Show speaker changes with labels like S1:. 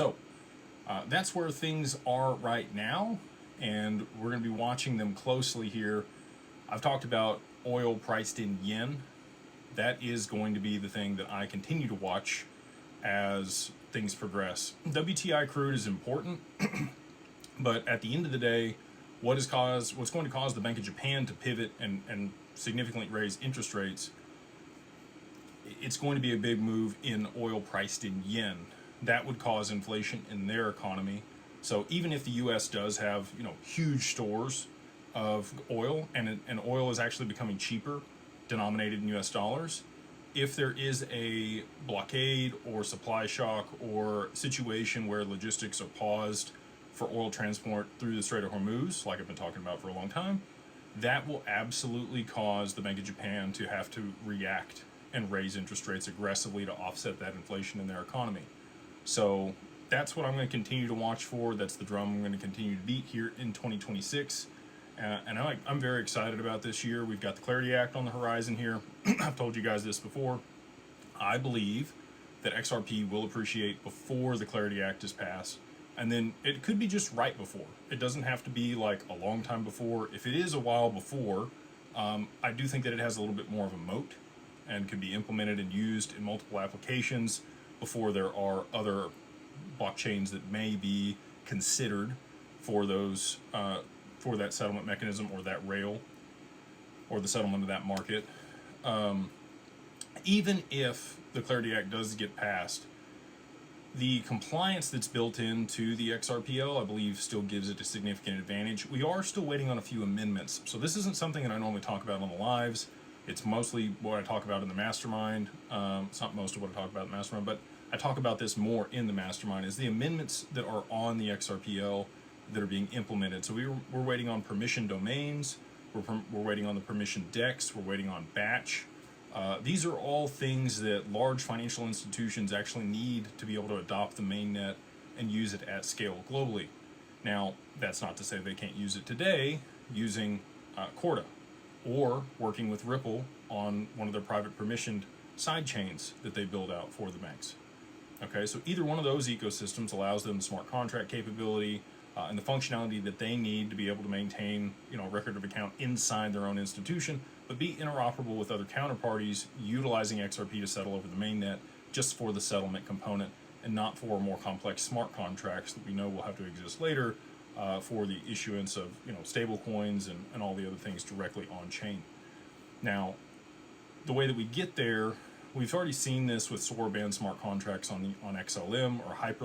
S1: So that's where things are right now, and we're going to be watching them closely here. I've talked about oil priced in yen. That is going to be the thing that I continue to watch as things progress. WTI crude is important, but at the end of the day, what's going to cause the Bank of Japan to pivot and significantly raise interest rates, it's going to be a big move in oil priced in yen. That would cause inflation in their economy. So even if the U.S. does have huge stores of oil, and oil is actually becoming cheaper, denominated in U.S. dollars, if there is a blockade or supply shock or situation where logistics are paused for oil transport through the Strait of Hormuz, like I've been talking about for a long time, that will absolutely cause the Bank of Japan to have to react and raise interest rates aggressively to offset that inflation in their economy. So that's what I'm going to continue to watch for. That's the drum I'm going to continue to beat here in 2026. And I'm very excited about this year. We've got the Clarity Act on the horizon here. I've told you guys this before. I believe that XRP will appreciate before the Clarity Act is passed. And then it could be just right before. It doesn't have to be like a long time before. If it is a while before, I do think that it has a little bit more of a moat and can be implemented and used in multiple applications before there are other blockchains that may be considered for those for that settlement mechanism or that rail or the settlement of that market. Even if the Clarity Act does get passed, the compliance that's built into the XRPL, I believe, still gives it a significant advantage. We are still waiting on a few amendments. So this isn't something that I normally talk about on the lives. It's mostly what I talk about in the mastermind. It's not most of what I talk about in the mastermind, but I talk about this more in the mastermind, is the amendments that are on the XRPL that are being implemented. So we're waiting on permission domains, we're waiting on the permission DEX, we're waiting on batch. These are all things that large financial institutions actually need to be able to adopt the mainnet and use it at scale globally. Now, that's not to say they can't use it today using Corda or working with Ripple on one of their private permissioned side chains that they build out for the banks. Okay, so either one of those ecosystems allows them smart contract capability and the functionality that they need to be able to maintain, a record of account inside their own institution, but be interoperable with other counterparties utilizing XRP to settle over the mainnet just for the settlement component and not for more complex smart contracts that we know will have to exist later for the issuance of stable coins and all the other things directly on chain. Now, the way that we get there, we've already seen this with Sorband smart contracts on XLM or Hyper